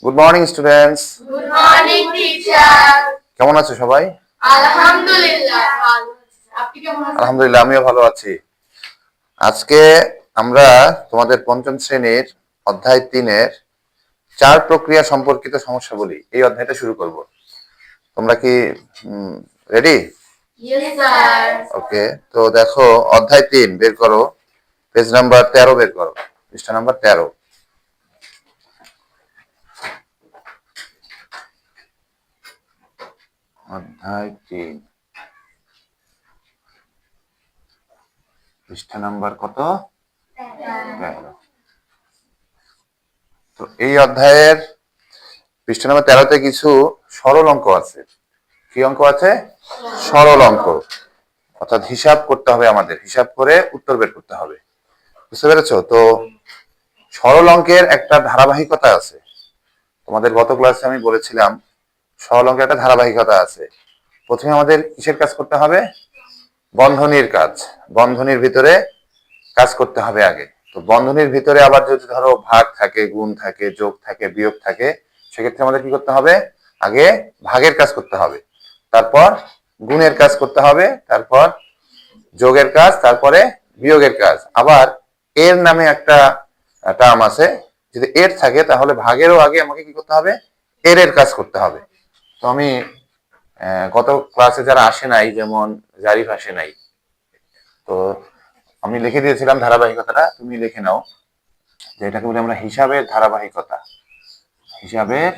Good morning students. Good morning teacher. কেমন আছো সবাই? আলহামদুলিল্লাহ ভালো আছি। আপনি কেমন আছেন? আলহামদুলিল্লাহ, আমিও ভালো আছি। আজকে আমরা তোমাদের পঞ্চম শ্রেণীর অধ্যায় 3-এর চার প্রক্রিয়া সম্পর্কিত সমস্যাবলী এই অধ্যায়টা শুরু করব। তোমরা কি রেডি? Yes sir. ওকে, তো দেখো অধ্যায় 3 বের করো, পেজ নাম্বার 13 বের করো, পৃষ্ঠা নাম্বার 13। অধ্যায় 3 পৃষ্ঠা নাম্বার কত? 13। তো এই অধ্যায়ের পৃষ্ঠা নাম্বার 13-তে কিছু সরল অঙ্ক আছে। কি অঙ্ক আছে? সরল অঙ্ক, অর্থাৎ হিসাব করতে হবে, আমাদের হিসাব করে উত্তর বের করতে হবে। বুঝতে পেরেছো? তো সরল অঙ্কের একটা ধারাবাহিকতা আছে। তোমাদের গত ক্লাসে আমি বলেছিলাম সরল অঙ্কের একটা ধারাবাহিকতা আছে। প্রথমে আমাদের কিসের কাজ করতে হবে? বন্ধনীর কাজ। বন্ধনীর ভিতরে কাজ করতে হবে আগে। তো বন্ধনীর ভিতরে আবার যদি ধরো ভাগ থাকে, গুণ থাকে, যোগ থাকে, বিয়োগ থাকে, সেক্ষেত্রে আমাদের কি করতে হবে? আগে ভাগের কাজ করতে হবে, তারপর গুণের কাজ করতে হবে, তারপর যোগের কাজ, তারপরে বিয়োগের কাজ। আবার এর নামে একটা টার্ম আছে, যদি এর থাকে তাহলে ভাগেরও আগে আমাকে কি করতে হবে? এর কাজ করতে হবে। তো আমি গত ক্লাসে যারা আসে নাই, যেমন জারিফ আসে নাই, তো আমি লিখে দিয়েছিলাম ধারাবাহিকতাটা, তুমি লিখে নাও যে এটাকে বলি আমরা হিসাবের ধারাবাহিকতা। হিসাবের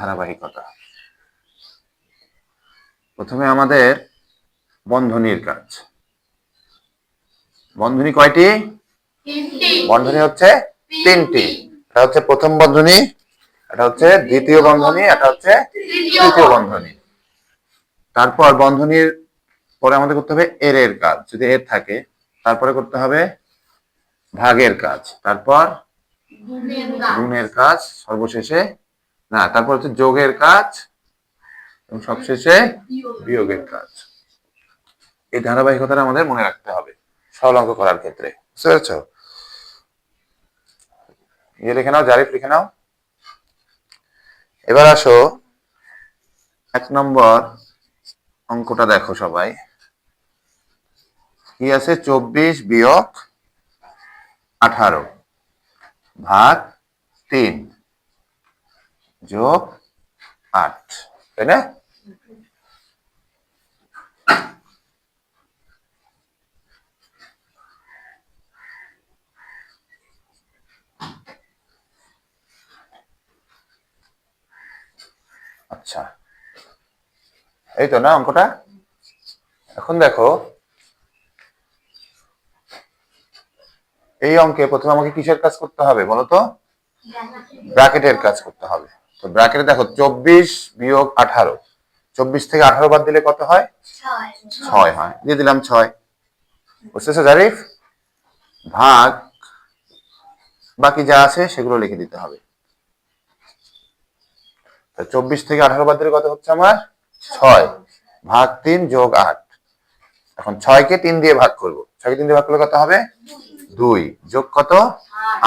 ধারাবাহিকতা। প্রথমে আমাদের বন্ধনীর কাজ। বন্ধনী কয়টি? বন্ধনী হচ্ছে 3টি। এটা হচ্ছে প্রথম বন্ধনী, এটা হচ্ছে দ্বিতীয় বন্ধনী, এটা হচ্ছে তৃতীয় বন্ধনী। তারপর বন্ধনীর পরে আমাদের করতে হবে এর কাজ, যদি এর থাকে। তারপরে করতে হবে ভাগের কাজ, তারপর গুণের কাজ, সর্বশেষে না, তারপর হচ্ছে যোগের কাজ, এবং সবশেষে বিয়োগের কাজ। এই ধারাবাহিকতাটা আমাদের মনে রাখতে হবে সরল অঙ্ক করার ক্ষেত্রে। বুঝতে পেরেছ? লিখে নাও, জারিফ লিখে নাও। এবার আসো 1 নম্বর অঙ্কটা দেখো সবাই। কি আছে? 24 বিয়োগ 18 ভাগ 3 যোগ 8, তাই না? আচ্ছা, এই তো না অঙ্কটা। এখন দেখো এই অঙ্কে প্রথমে আমাকে কিসের কাজ করতে হবে বলো তো? ব্র্যাকেটের কাজ করতে হবে। তো ব্র্যাকেটে দেখো 24 বিয়োগ 18, 24 থেকে 18 বাদ দিলে কত হয়? 6 হয়, দিয়ে দিলাম 6। বুঝতেছো জারিফ? ভাগ বাকি যা আছে সেগুলো লিখে দিতে হবে। 24 থেকে 18 বাদ দিলে কত হচ্ছে আমার? 6 ভাগ 3 যোগ 8। এখন 6কে 3 দিয়ে ভাগ করব। 6কে 3 দিয়ে ভাগ করলে কত হবে? 2 যোগ কত?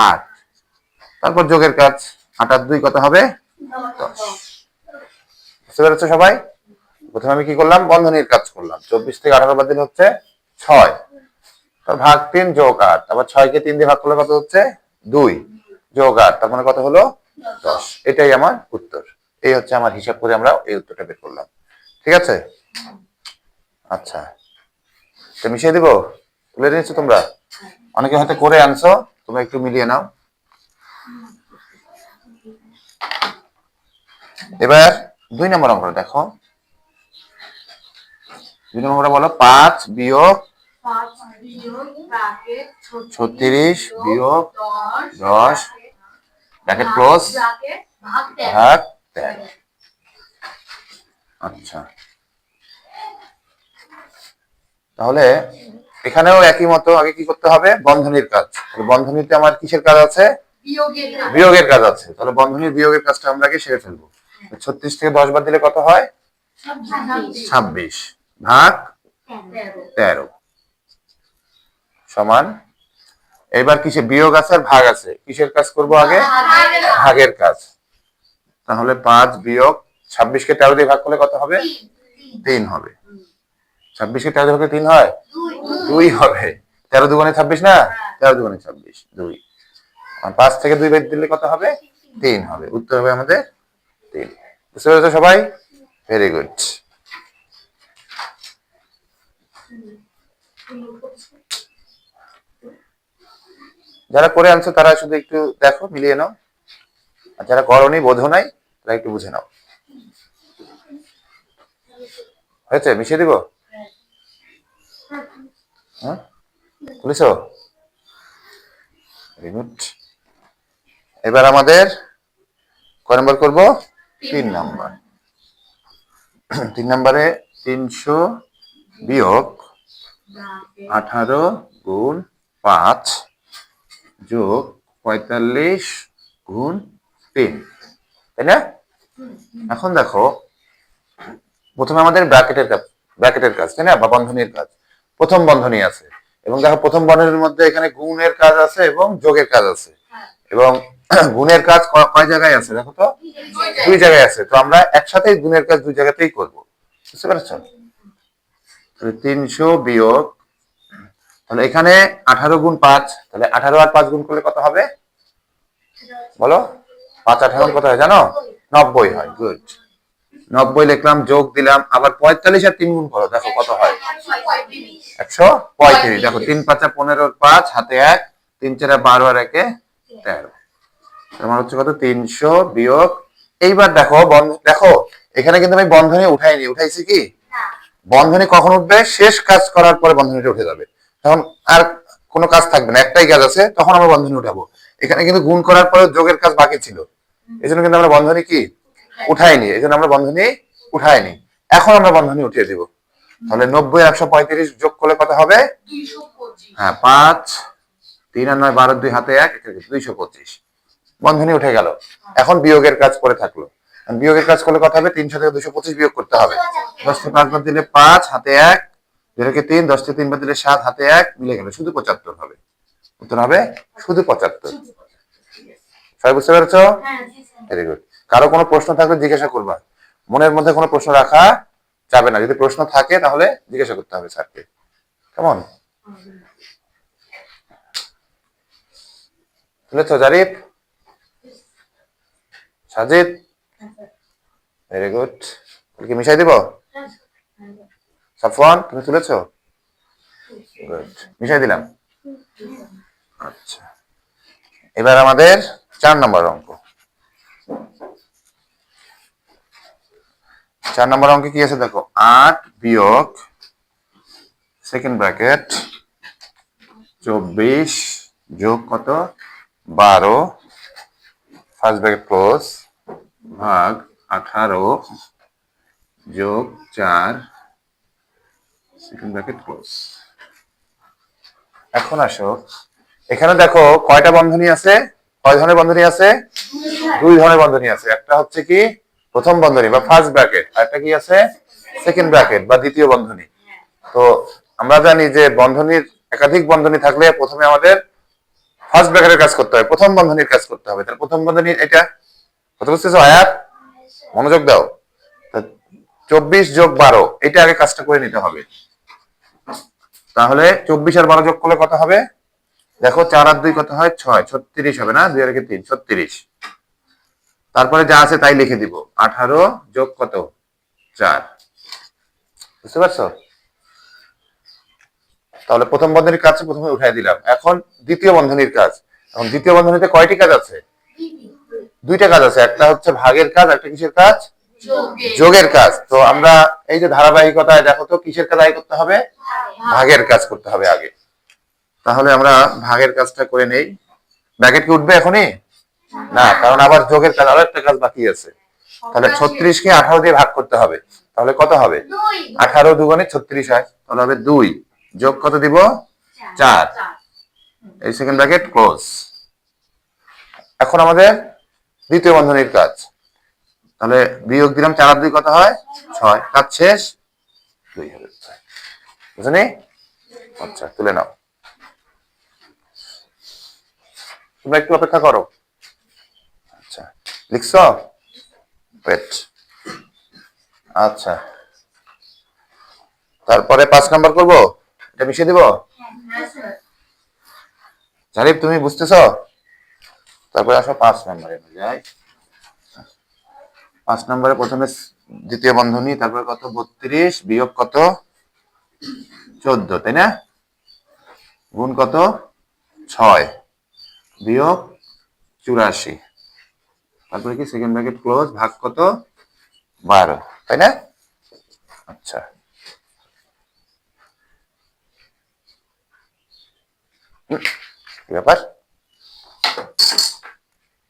8। তারপর যোগের কাজ, 8 আর 2 কত হবে? 10। বুঝতে পেরেছো সবাই? প্রথমে আমি কি করলাম? বন্ধনীর কাজ করলাম। 24 থেকে 18 বাদ দিলে হচ্ছে 6, তার ভাগ 3 যোগ 8। আবার 6কে 3 দিয়ে ভাগ করলে কত হচ্ছে? 2 যোগ 8, তার মানে কত হলো? 10। এটাই আমার উত্তর। এই হচ্ছে আমার হিসাব করে আমরা এই উত্তরটা বের করলাম। ঠিক আছে? আচ্ছা, তো মিশিয়ে দিব? তুলে নিয়েছো তোমরা? অনেকে হয়তো করে আনছো, তোমরা একটু মিলিয়ে নাও। এবার 2 নম্বর অঙ্কটা দেখো। 2 নম্বরটা বলো 5 বিয়োগ 36 বিয়োগ 10 ব্র্যাকেট ক্লোজ ভাগ 13। আচ্ছা, তাহলে এখানেও একই মতো আগে কি করতে হবে? বন্ধনীর কাজ। বন্ধনীতে আমার কিসের কাজ আছে? বিয়োগের কাজ আছে। তাহলে বন্ধনীর বিয়োগের কাজটা আমরা আগে সেরে ফেলবো। 36 থেকে 10 বাদ দিলে কত হয়? 26 ভাগ 13। সমান, এবার কিসে বিয়োগ আছে আর ভাগ আছে, কিসের কাজ করব আগে? ভাগের কাজ। তাহলে 5 বিয়োগ 26-কে 13 দিয়ে ভাগ করলে কত হবে? 3 হবে। 26-কে 13 দিয়ে ভাগ করলে 3 হয়, 2 হবে। 13 দুগুণে 26 না, 13 দুগুণে 26, 2। আর 5 থেকে 2 বাদ দিলে কত হবে? 3 হবে। উত্তর হবে আমাদের 3। বুঝতে পেরেছো সবাই? Very good. যারা করে আনছো তারা শুধু একটু দেখো, মিলিয়ে নাও, আর যারা করনি, বোঝো নাই, তারা একটু বুঝে নাও। হয়েছে? মিশিয়ে দিব? হ্যাঁ, বুঝেছো? Very good. এবার আমাদের কয় নম্বর করব? 3 নম্বর। 3 নম্বরে 300 বিয়োগ 18 গুণ 5 যোগ 45 গুণ 3, তাই না? এখন দেখো, প্রথমে আমাদের ব্র্যাকেটের কাজ, তাই না, বা বন্ধনীর কাজ। প্রথম বন্ধনী আছে এবং দেখো প্রথম বন্ধনীর মধ্যে এখানে গুণের কাজ আছে এবং যোগের কাজ আছে, এবং গুণের কাজ কয় জায়গায় আছে দেখো তো? 2 জায়গায় আছে। তো আমরা একসাথেই গুণের কাজ 2 জায়গাতেই করব। বুঝতে পারছো? তাহলে 300 বিয়োগ, তাহলে এখানে 18 গুণ 5, তাহলে 18 আর 5 গুণ করলে কত হবে বলো? 5 18 কত হয় জানো? 90 হয়। গুড। 90 লিখলাম, যোগ দিলাম, আবার 45 আর 3 গুণ করো, দেখো কত হয়? 135। দেখো 3 5 15, 5 হাতে 1, 3 4 12 আর 1 13। তোমার হচ্ছে কত? 300 বিয়োগ, এইবার দেখো দেখো এখানে কিন্তু আমি বন্ধনী উঠাইনি। উঠাইছি কি? বন্ধনী কখন উঠবে? শেষ কাজ করার পরে বন্ধনীটা উঠে যাবে, তখন আর কোনো কাজ থাকবে না, একটাই কাজ আছে, তখন আমরা বন্ধনী উঠাবো। এখানে কিন্তু গুণ করার পরে যোগের কাজ বাকি ছিল, এই জন্য কিন্তু আমরা বন্ধনী কি উঠাইনি, এই জন্য আমরা বন্ধনী উঠাইনি। এখন আমরা বন্ধনী উঠিয়ে দিব। তাহলে 90 আর 135 যোগ করলে কত হবে? 225। হ্যাঁ, 5 3 আর 9 12 2 হাতে 1, 225। বন্ধনী উঠে গেল। এখন বিয়োগের কাজ পড়ে থাকলো। বিয়োগের কাজ করলে কত হবে? 300 থেকে 225 বিয়োগ করতে হবে। 10 থেকে 5 বাদ দিলে 5 হাতে 1, 2 থেকে 3, 10 থেকে 3 বাদ দিলে 7 হাতে 1, মিলে গেল, শুধু 75 হবে। উত্তর হবে শুধু 75। সবাই বুঝতে পেরেছো? Very good. কারো কোনো প্রশ্ন থাকলে জিজ্ঞাসা করবা, মনের মধ্যে কোনো প্রশ্ন রাখা যাবে না। যদি প্রশ্ন থাকে তাহলে জিজ্ঞাসা করতে হবে স্যারকে। কেমন? বুঝেছো জারিফ? সাজিদ? Very good. কি মিশাই দিব? সাফওয়ান, তুমি তুলেছো? গুড, মিশাই দিলাম। আচ্ছা, এবার আমাদের 4 নম্বর অঙ্ক। 4 নম্বর অঙ্কে কি আছে দেখো? 8 বিয়োগ সেকেন্ড ব্র্যাকেট 24 যোগ কত? 12 ফার্স্ট ব্র্যাকেট ক্লোজ ভাগ 18 যোগ 4 সেকেন্ড ব্র্যাকেট ক্লোজ। এখন আসো, এখানে দেখো কয়টা বন্ধনী আছে? কয় ধরনের বন্ধনী আছে? 2 ধরনের বন্ধনী আছে। একটা হচ্ছে কি প্রথম বন্ধনী বা ফার্স্ট ব্র্যাকেট, আর একটা কি আছে? সেকেন্ড ব্র্যাকেট বা দ্বিতীয় বন্ধনী। তো আমরা জানি যে বন্ধনীর একাধিক বন্ধনী থাকলে প্রথমে আমাদের ফার্স্ট ব্র্যাকেটের কাজ করতে হবে, প্রথম বন্ধনীর কাজ করতে হবে। তাহলে প্রথম বন্ধনী এটা কত বুঝতেছো আয়াত? মনোযোগ দাও। 24 যোগ 12, এটা আগে কাজটা করে নিতে হবে। তাহলে 24 আর 12 যোগ করলে কত হবে দেখো? 4 আর 2 কত হয়? 6, 36 হবে না? 2 আর 3, 36। তারপরে যা আছে তাই লিখে দিব। 18 যোগ কত? 4। বুঝতে পারছো? তাহলে প্রথম বন্ধনীর কাজ প্রথমে উঠাই দিলাম। এখন দ্বিতীয় বন্ধনীর কাজ। এখন দ্বিতীয় বন্ধনীতে কয়টি কাজ আছে? 2টা কাজ আছে। একটা হচ্ছে ভাগের কাজ, একটা কিসের কাজ? যোগের কাজ। তো আমরা এই যে ধারাবাহিকতায় দেখো তো কিসের কাজ আগে করতে হবে? ভাগের কাজ করতে হবে আগে। তাহলে আমরা ভাগের কাজটা করে নেই। ব্র্যাকেট কি উঠবে এখনই? না, কারণ আবার যোগের কাজ, আরো একটা কাজ বাকি আছে। তাহলে 36-কে 18 দিয়ে ভাগ করতে হবে। তাহলে কত হবে? 18 দুগুণে 36 হয়, তাহলে হবে 2 যোগ কত দিব? 4। এই সেকেন্ড ব্র্যাকেট ক্লোজ। এখন আমাদের দ্বিতীয় বন্ধনীর কাজ। তাহলে বিয়োগ দিলাম, 4 আর 2 কত হয়? 6। কাজ শেষ, 2 হবে। বুঝলি? আচ্ছা, তুলে নাও। তোমরা একটু অপেক্ষা করো। আচ্ছা, লিখছো? ওয়েট। আচ্ছা, তারপরে 5 নাম্বার করবো, এটা মিশিয়ে দিব। হ্যাঁ স্যার। জারিফ তুমি বুঝতেছো? তারপরে আসো 5 নাম্বারে যাই। 5 নাম্বারে প্রথমে দ্বিতীয় বন্ধনী, তারপরে কত 32 বিয়োগ কত 14, তাই না? গুণ কত 6 বিয়োগ 84, তারপরে কি সেকেন্ড ব্র্যাকেট ক্লোজ, ভাগ কত 12, তাই না? আচ্ছা, কি ব্যাপার?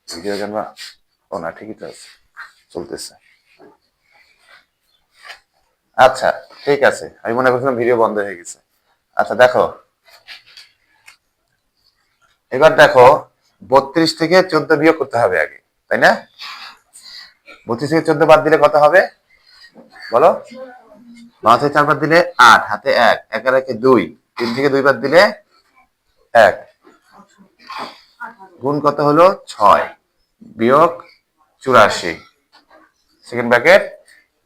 ভিডিও কেন? ও না, ঠিকই তো আছে, চলতেছে। আচ্ছা, ঠিক আছে, আমি মনে করছিলাম ভিডিও বন্ধ হয়ে গেছে। আচ্ছা দেখো, এবার দেখো 32 থেকে 14 বিয়োগ করতে হবে আগে, তাই না? 32 থেকে 14 বাদ দিলে কত হবে বলো? 5 থেকে 4 বাদ দিলে 8, হাতে 1, 1 আর 1 2, 3 থেকে 2 বাদ দিলে 1, গুণ কত হলো 6 বিয়োগ 84, সেকেন্ড ব্র্যাকেট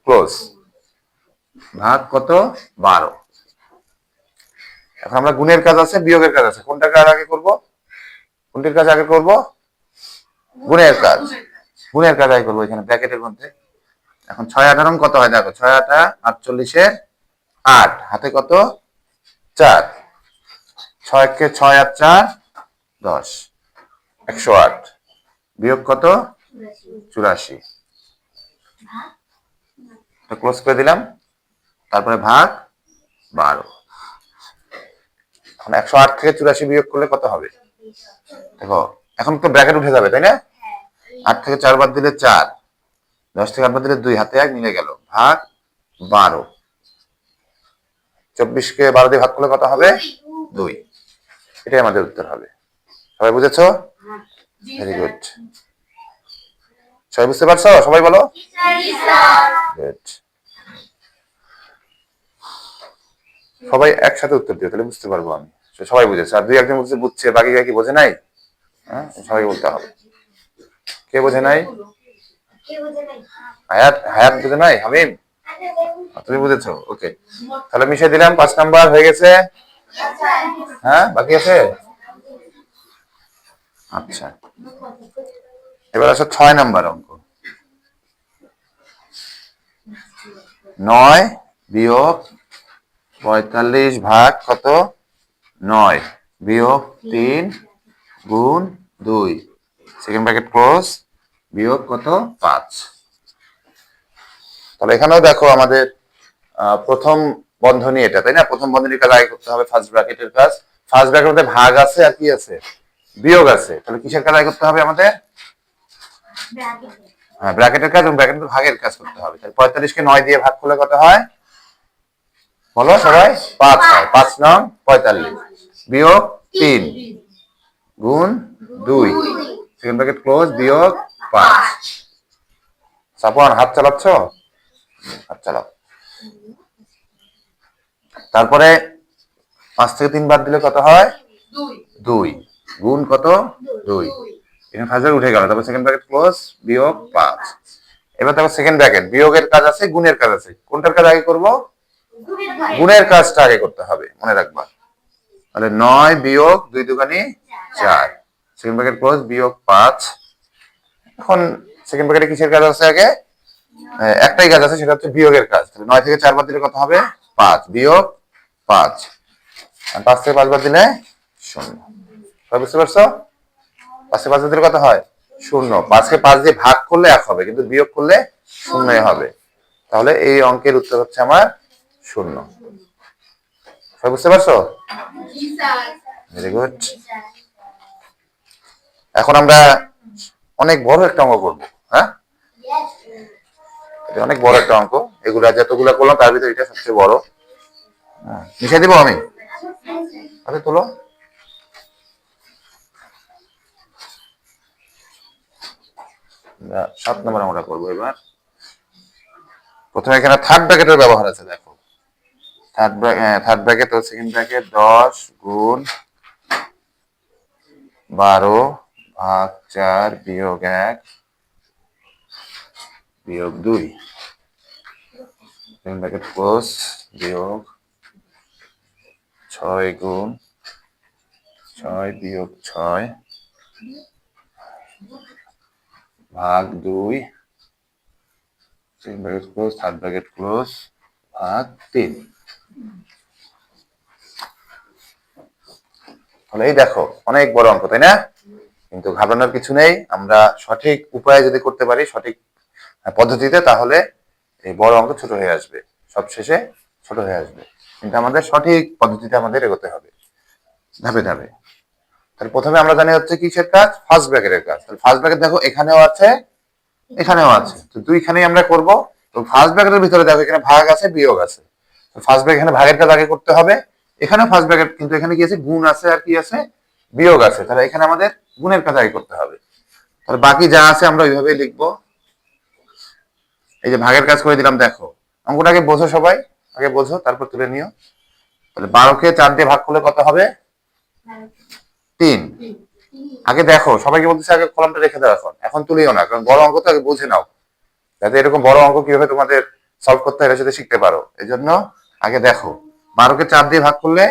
ক্লোজ, ভাগ কত 12। এখন আমরা গুণের কাজ আছে, বিয়োগের কাজ আছে, কোনটার কাজ আগে করব? কোনটির কাজ আগে করব? গুণের কাজ। গুণের কাজ আগে করবো এখানে ব্র্যাকেটের মধ্যে। এখন 6 18 কত হয় দেখো, 6 8 48 এর 8, হাতে কত 4, 6 কে 6 আর 4 10, 108 বিয়োগ কত 84, এটা ক্লোজ করে দিলাম, তারপরে ভাগ 12। এখন 108 থেকে 84 বিয়োগ করলে কত হবে দেখো, এখন তো ব্র্যাকেট উঠে যাবে, তাই না? 8 থেকে 4 বাদ দিলে 4, 10 থেকে 8 বাদ দিলে 2, হাতে 1 মিলে গেল, ভাগ 12। 24 কে 12 দিয়ে ভাগ করলে কত হবে 2, এটাই আমাদের উত্তর হবে। সবাই বুঝেছো? Very good. সবাই বুঝতে পারছো? সবাই বলো গুড। সবাই একসাথে উত্তর দিও, তাহলে বুঝতে পারবো আমি সবাই বুঝেছে। আর 2 1 জন বুঝছে, বাকি কি বোঝে নাই? হ্যাঁ, সবাই বলতে হবে। কে বোঝে নাই? হায়াত, হায়াত বুঝে নাই? হামিম তুমি বুঝেছো? ওকে, তাহলে মিশিয়ে দিলাম। 5 নাম্বার হয়ে গেছে। হ্যাঁ, বাকি আছে। আচ্ছা, এবার আসো 6 নাম্বার অঙ্ক। 9 বিয়োগ 45 ভাগ কত 9 বিয়োগ 3 গুণ 2, সেকেন্ড ব্র্যাকেট ক্লোজ, বিয়োগ কত 5। তাহলে এখানেও দেখো আমাদের প্রথম বন্ধনী এটা, তাই না? প্রথম বন্ধনীর কাজ আগে করতে হবে, ফার্স্ট ব্র্যাকেটের কাজ। ফার্স্ট ব্র্যাকেটের মধ্যে ভাগ আছে আর কি আছে, বিয়োগ আছে। তাহলে কিসের কাজ আগে করতে হবে আমাদের? হ্যাঁ, ব্র্যাকেটের কাজ এবং ব্র্যাকেটের ভাগের কাজ করতে হবে। তাহলে 45 কে 9 দিয়ে ভাগ করলে কত হয় বলো সবাই? 5 হয়। 5 নং 45 বিয়োগ 3 গুণ 2, সেকেন্ড ব্র্যাকেট ক্লোজ, বিয়োগ 5। সাপন হাত চালাচ্ছ? হাত চালাও। তারপরে 5 থেকে 3 বাদ দিলে কত হয় 2, গুণ কত 2, এখানে ফার্স্ট ব্র্যাকেট উঠে গেল, তারপর সেকেন্ড ব্র্যাকেট ক্লোজ, বিয়োগ 5। এবার দেখো সেকেন্ড ব্র্যাকেট, বিয়োগের কাজ আছে, গুণের কাজ আছে, কোনটার কাজ আগে করব? গুণের কাজটা আগে করতে হবে, মনে রাখবা। তাহলে 9 বিয়োগ 2 দুগুণে 4, সেকেন্ড ব্র্যাকেট ক্লোজ, বিয়োগ 5। এখন সেকেন্ড ব্র্যাকেটে কিসের কাজ আছে আগে? একটাই কাজ আছে, সেটা হচ্ছে বিয়োগের কাজ। তাহলে 9 থেকে 4 বাদ দিলে কত হবে 5 বিয়োগ 5, আর 5 থেকে 5 বাদ দিলে 0। সবাই বুঝতে পারছো? 5 থেকে 5 বাদ দিলে কত হয় 0। 5 কে 5 দিয়ে ভাগ করলে 1 হবে, কিন্তু বিয়োগ করলে 0 হবে। তাহলে এই অঙ্কের উত্তর হচ্ছে আমার 0। সবাই বুঝতে পারছো? Very good. এখন আমরা অনেক বড় একটা অঙ্ক করব। হ্যাঁ, এটা অনেক বড় একটা অঙ্ক। এগুলা যতগুলা করলাম তার ভিতরে এটা সবচেয়ে বড়। মিশিয়ে দিব আমি? আরে তোলো। আমরা 7 নম্বর আমরা করবো এবার। প্রথমে এখানে থার্ড ব্র্যাকেটের ব্যবহার আছে, দেখো। থার্ড ব্র্যাকেট ও সেকেন্ড ব্র্যাকেট 10 গুণ 12 ভাগ 4 বিয়োগ 1 বিয়োগ 2 ব্র্যাকেট ক্লোজ বিয়োগ 6 গুণ 6 বিয়োগ 6 ভাগ 2 bracket close third bracket close ভাগ 3। তাহলে এই দেখো অনেক বড় অঙ্ক, তাই না? কিন্তু ঘাবড়ানোর কিছু নেই, আমরা সঠিক উপায়ে যদি করতে পারি, সঠিক পদ্ধতিতে, তাহলে এই বড় অঙ্ক ছোট হয়ে আসবে, সব শেষে ছোট হয়ে আসবে। কিন্তু আমাদের সঠিক পদ্ধতিতে আমাদের এগোতে হবে ধাপে ধাপে। তাহলে প্রথমে আমরা জানি হচ্ছে কিসের কাজ, ফার্স্ট ব্র্যাকেটের কাজ। তাহলে ফার্স্ট ব্র্যাকেট দেখো এখানেও আছে এখানেও আছে, তো দুইখানেই আমরা করব। তো ফার্স্ট ব্র্যাকেটের ভিতরে দেখো এখানে ভাগ আছে বিয়োগ আছে, তো ফার্স্ট ব্র্যাকেট এখানে ভাগের কাজ আগে করতে হবে। এখানেও ফার্স্ট ব্র্যাকেট, কিন্তু এখানে কি আছে, গুণ আছে আর কি আছে, বিয়োগ আছে। তাহলে এখানে আমাদের গুণের কাজ আগে করতে হবে। তাহলে বাকি যা আছে আমরা ওইভাবেই লিখবো। এই যে ভাগের কাজ করে দিলাম, দেখো অঙ্কটাকে বোঝো সবাই, আগে বোঝো তারপর তুলে নিও। তাহলে 12কে 4 দিয়ে ভাগ করলে কত হবে? 3। আগে দেখো, সবাইকে বলতেছে আগে কলমটা রেখে দাও, এখন এখন তুলিও না, কারণ বড় অঙ্ক তো আগে বুঝে নাও, যাতে এরকম বড় অঙ্ক কিভাবে তোমাদের সলভ করতে হয় এটা সাথে শিখতে পারো। এই জন্য আগে দেখো, 12কে 4 দিয়ে ভাগ করলে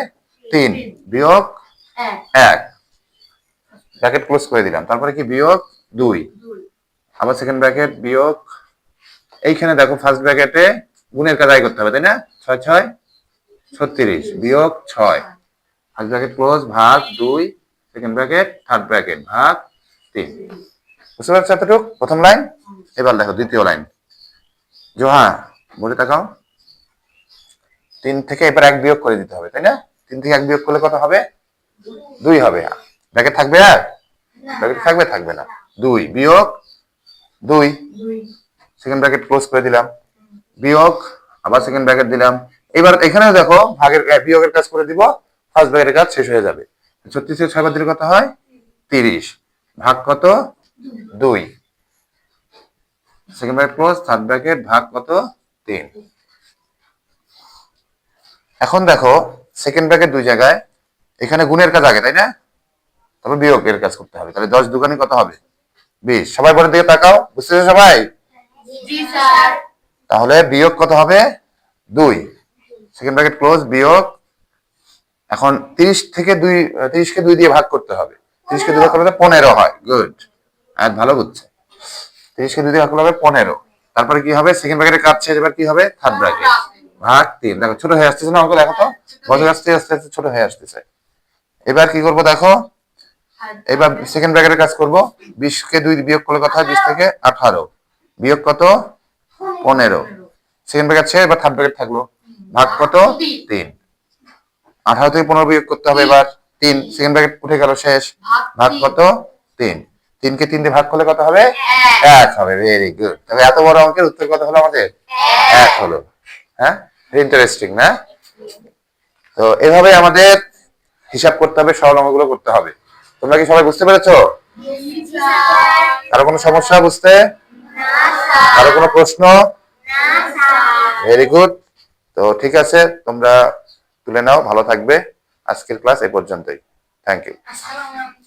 3 বিয়োগ 1 ব্র্যাকেট ক্লোজ করে দিলাম। তারপরে কি বিয়োগ 2, আবার সেকেন্ড ব্র্যাকেট বিয়োগ, এইখানে দেখো ফার্স্ট ব্র্যাকেটে গুণের কাজ আগে করতে হবে, তাই না? 6 6 36 বিয়োগ 6 ফার্স্ট ব্র্যাকেট ক্লোজ ভাগ 2 সেকেন্ড ব্র্যাকেট থার্ড ব্র্যাকেট ভাগ 3। বুঝতে পারছো এতটুকু প্রথম লাইন? এবার দেখো দ্বিতীয় লাইন। জোহা বলে তাকাও, 3 থেকে এবার 1 বিয়োগ করে দিতে হবে, তাই না? 3 থেকে 1 বিয়োগ করলে কত হবে? 2 হবে। ব্র্যাকেট থাকবে আর? ব্র্যাকেট থাকবে? থাকবে না। 2 বিয়োগ 2 সেকেন্ড ব্র্যাকেট ক্লোজ করে দিলাম, বিয়োগ আবার সেকেন্ড ব্র্যাকেট দিলাম। এবার এখানেও দেখো ভাগের বিয়োগের কাজ করে দিব, ফার্স্ট ব্র্যাকেটের কাজ শেষ হয়ে যাবে। 36 থেকে 6 বাদ দিলে কত হয়? 30 ভাগ কত? 2 second bracket close third bracket ভাগ কত? 3। এখন দেখো সেকেন্ড ব্র্যাকেট দুই জায়গায়, এখানে গুণের কাজ আগে, তাই না? তারপর বিয়োগের কাজ করতে হবে। তাহলে 10 দুগুণে কত হবে? 20। সবাই পরের দিকে তাকাও, বুঝতেছো সবাই? জি স্যার। তাহলে বিয়োগ কত হবে? 2 সেকেন্ড ব্র্যাকেট ক্লোজ বিয়োগ, এখন 30 থেকে 2, 30 কে 2 দিয়ে ভাগ করতে হবে। 30 কে 2 ভাগ করলে 15 হয়। গুড, আর ভালো বুঝছে। 30 কে 2 দিয়ে ভাগ করলে হবে 15। তারপরে কি হবে? সেকেন্ড ব্র্যাকেটের কাজ শেষ, এবার কি হবে? থার্ড ব্র্যাকেট ভাগ 3। দেখো ছোট হয়ে আসতেছে না অঙ্ক? দেখো তো বছর আস্তে আস্তে আস্তে ছোট হয়ে আসতেছে। এবার কি করব দেখো, এবার সেকেন্ড ব্র্যাকেটের কাজ করব। 20 কে 2 বিয়োগ করলে কত হয়? 20 থেকে 18 বিয়োগ কত? 15। সেকেন্ড ব্র্যাকেট শেষ, এবার থার্ড ব্র্যাকেট থাকলো, ভাগ কত? 3। 18 থেকে 15 বিয়োগ করতে হবে, এবার 3 সেকেন্ড ব্র্যাকেট উঠে গেল, শেষ, ভাগ কত? 3। 3 কে 3 দিয়ে ভাগ করলে কত হবে? 1 হবে। Very good. তাহলে এত বড় অঙ্কের উত্তর কত হলো আমাদের? 1 হলো। হ্যাঁ, ইন্টারেস্টিং না? তো এভাবে আমাদের হিসাব করতে হবে, সরল অঙ্কগুলো করতে হবে। তোমরা কি সবাই বুঝতে পেরেছো? জি স্যার। কারো কোনো সমস্যা বুঝতে? না স্যার। কারো কোনো প্রশ্ন? না স্যার। Very good. তো ঠিক আছে, তোমরা তুলে নাও, ভালো থাকবে। আজকের ক্লাস এই পর্যন্তই। Thank you. আসসালামু আলাইকুম।